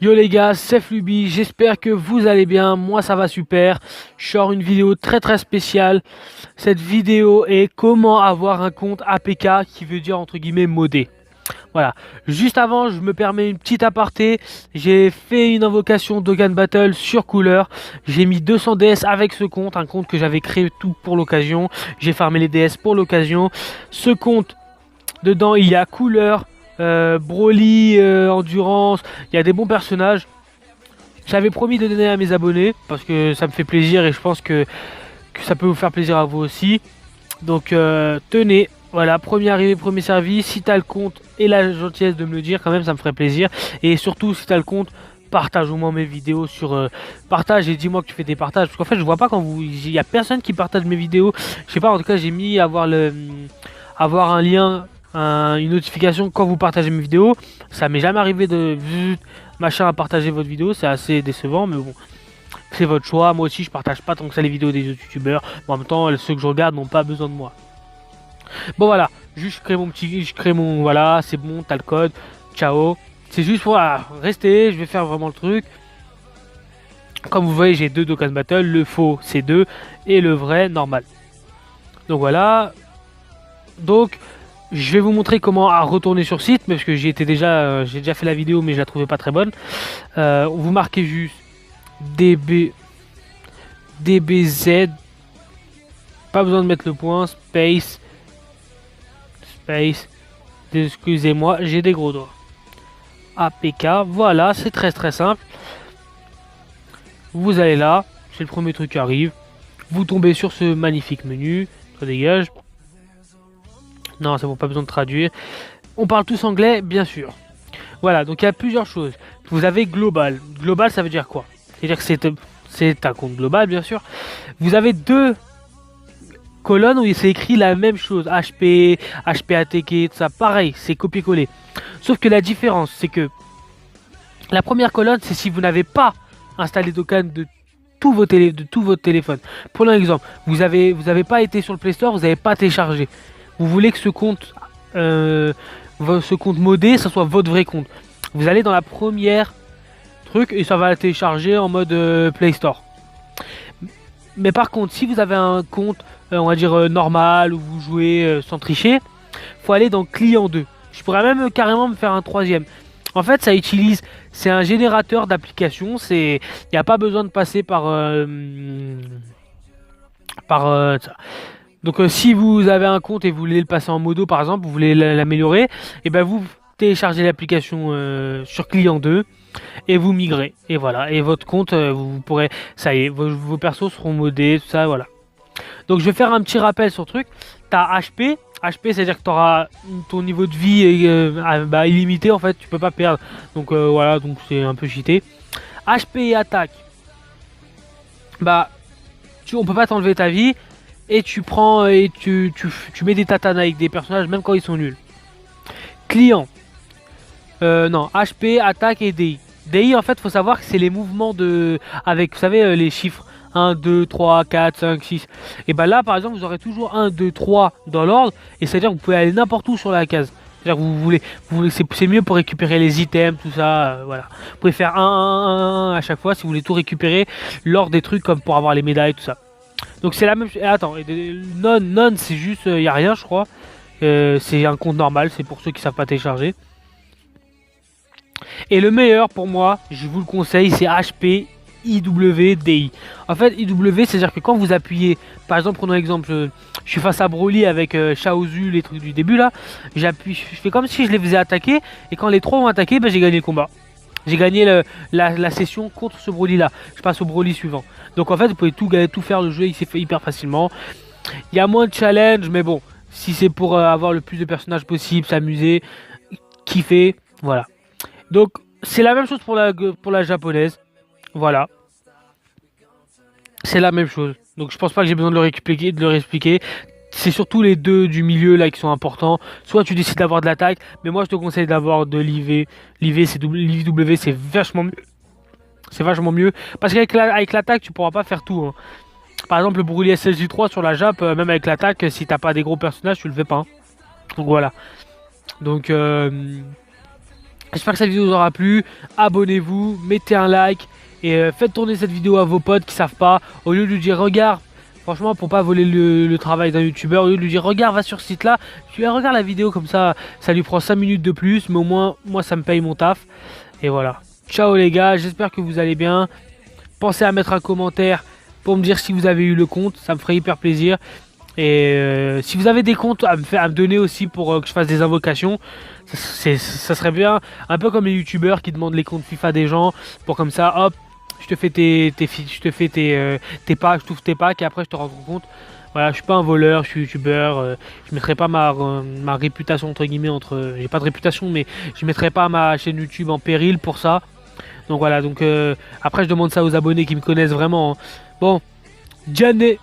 Yo les gars, c'est Fluby, j'espère que vous allez bien, moi ça va super. Je sors une vidéo très spéciale. Cette vidéo est comment avoir un compte APK qui veut dire entre guillemets modé. Voilà, juste avant je me permets une petite aparté. J'ai fait une invocation Dokkan Battle sur Couleur. J'ai mis 200 DS avec ce compte, un compte que j'avais créé tout pour l'occasion. J'ai farmé les DS pour l'occasion. Ce compte, dedans il y a Couleur, Broly, Endurance, il y a des bons personnages. J'avais promis de donner à mes abonnés parce que ça me fait plaisir et je pense que ça peut vous faire plaisir à vous aussi. Donc tenez, voilà, premier arrivé, premier servi. Si t'as le compte et la gentillesse de me le dire, quand même, ça me ferait plaisir. Et surtout, si t'as le compte, partage au moins mes vidéos sur partage et dis-moi que tu fais des partages. Parce qu'en fait, je vois pas quand vous, il y a personne qui partage mes vidéos. Je sais pas, en tout cas, j'ai mis avoir un lien, une notification quand vous partagez mes vidéos. Ça m'est jamais arrivé de machin à partager votre vidéo, c'est assez décevant, mais bon, c'est votre choix. Moi aussi, je partage pas tant que ça les vidéos des autres youtubeurs. Mais en même temps, ceux que je regarde n'ont pas besoin de moi. Bon voilà, juste je crée mon, voilà, c'est bon, t'as le code, ciao. C'est juste voilà, restez, je vais faire vraiment le truc. Comme vous voyez, j'ai deux Dokkan Battle, le faux c'est 2 et le vrai normal. Donc voilà. Donc je vais vous montrer comment retourner sur site, parce que j'ai déjà fait la vidéo, mais je la trouvais pas très bonne. Vous marquez juste DBZ, pas besoin de mettre le point, space, excusez-moi, j'ai des gros doigts. APK, voilà, c'est très simple. Vous allez là, c'est le premier truc qui arrive. Vous tombez sur ce magnifique menu, ça dégage. Non, c'est bon, pas besoin de traduire. On parle tous anglais, bien sûr. Voilà, donc il y a plusieurs choses. Vous avez global. Global, ça veut dire quoi? C'est-à-dire que c'est un compte global, bien sûr. Vous avez deux colonnes où c'est écrit la même chose. HP, HPATK, tout ça. Pareil, c'est copier-coller. Sauf que la différence, c'est que la première colonne, c'est si vous n'avez pas installé Dokkan de tous vos téléphones. Pour l'exemple, vous avez pas été sur le Play Store, vous n'avez pas téléchargé. Vous voulez que ce compte modé, ça soit votre vrai compte. Vous allez dans la première truc et ça va télécharger en mode Play Store. Mais par contre, si vous avez un compte, on va dire normal, où vous jouez sans tricher, faut aller dans client 2. Je pourrais même carrément me faire un troisième. En fait, ça utilise, c'est un générateur d'applications. Il n'y a pas besoin de passer par donc si vous avez un compte et vous voulez le passer en modo par exemple, vous voulez l'améliorer, et ben vous téléchargez l'application sur client 2 et vous migrez. Et voilà, et votre compte, vous pourrez, ça y est, vos persos seront modés, tout ça, voilà. Donc je vais faire un petit rappel sur le truc. T'as HP, c'est-à-dire que tu auras ton niveau de vie illimité en fait, tu peux pas perdre. Donc voilà, donc c'est un peu cheaté. HP et attaque, on peut pas t'enlever ta vie. Et tu prends et tu mets des tatanes avec des personnages même quand ils sont nuls. Client. Non, HP, attaque et DI. DI en fait faut savoir que c'est les mouvements avec vous savez les chiffres 1, 2, 3, 4, 5, 6. Et bah là par exemple vous aurez toujours 1, 2, 3 dans l'ordre. Et c'est à dire que vous pouvez aller n'importe où sur la case. C'est-à-dire que c'est mieux pour récupérer les items, tout ça, voilà. Vous pouvez faire 1, 1, 1 à chaque fois si vous voulez tout récupérer. Lors des trucs comme pour avoir les médailles, tout ça. Donc c'est la même chose. Attends, non, c'est juste, il n'y a rien, je crois. C'est un compte normal, c'est pour ceux qui savent pas télécharger. Et le meilleur pour moi, je vous le conseille, c'est HP IWDI. En fait, IW, c'est-à-dire que quand vous appuyez, par exemple, prenons l'exemple, je suis face à Broly avec Chaozu, les trucs du début là. J'appuie, je fais comme si je les faisais attaquer. Et quand les trois ont attaqué, j'ai gagné le combat. J'ai gagné la session contre ce Broly là. Je passe au Broly suivant. Donc en fait vous pouvez tout faire, le jeu il s'est fait hyper facilement. Il y a moins de challenge, mais bon, si c'est pour avoir le plus de personnages possible, s'amuser, kiffer, voilà. Donc c'est la même chose pour la japonaise. Voilà. C'est la même chose. Donc je pense pas que j'ai besoin de leur expliquer. C'est surtout les deux du milieu là qui sont importants. Soit tu décides d'avoir de l'attaque, mais moi je te conseille d'avoir de l'IV. L'IV c'est vachement mieux. C'est vachement mieux. Parce qu'avec l'attaque tu pourras pas faire tout. Hein. Par exemple le Broly SSJ3 sur la Jap, même avec l'attaque, si t'as pas des gros personnages, tu le fais pas. Hein. Donc voilà. Donc J'espère que cette vidéo vous aura plu. Abonnez-vous, mettez un like et faites tourner cette vidéo à vos potes qui savent pas. Au lieu de lui dire regarde, franchement pour pas voler le travail d'un youtubeur, au lieu de lui dire regarde va sur ce site là, tu lui regarde la vidéo comme ça lui prend 5 minutes de plus, mais au moins moi ça me paye mon taf. Et voilà. Ciao les gars, j'espère que vous allez bien. Pensez à mettre un commentaire pour me dire si vous avez eu le compte, ça me ferait hyper plaisir. Et si vous avez des comptes à me donner aussi pour que je fasse des invocations, ça serait bien. Un peu comme les youtubeurs qui demandent les comptes FIFA des gens, pour comme ça, hop, je te fais tes packs, je t'ouvre tes packs et après je te rends compte. Voilà, je suis pas un voleur, je suis youtubeur, je mettrai pas ma réputation entre guillemets j'ai pas de réputation mais je mettrai pas ma chaîne YouTube en péril pour ça. Donc voilà, donc après je demande ça aux abonnés qui me connaissent vraiment, hein. Bon, Janet.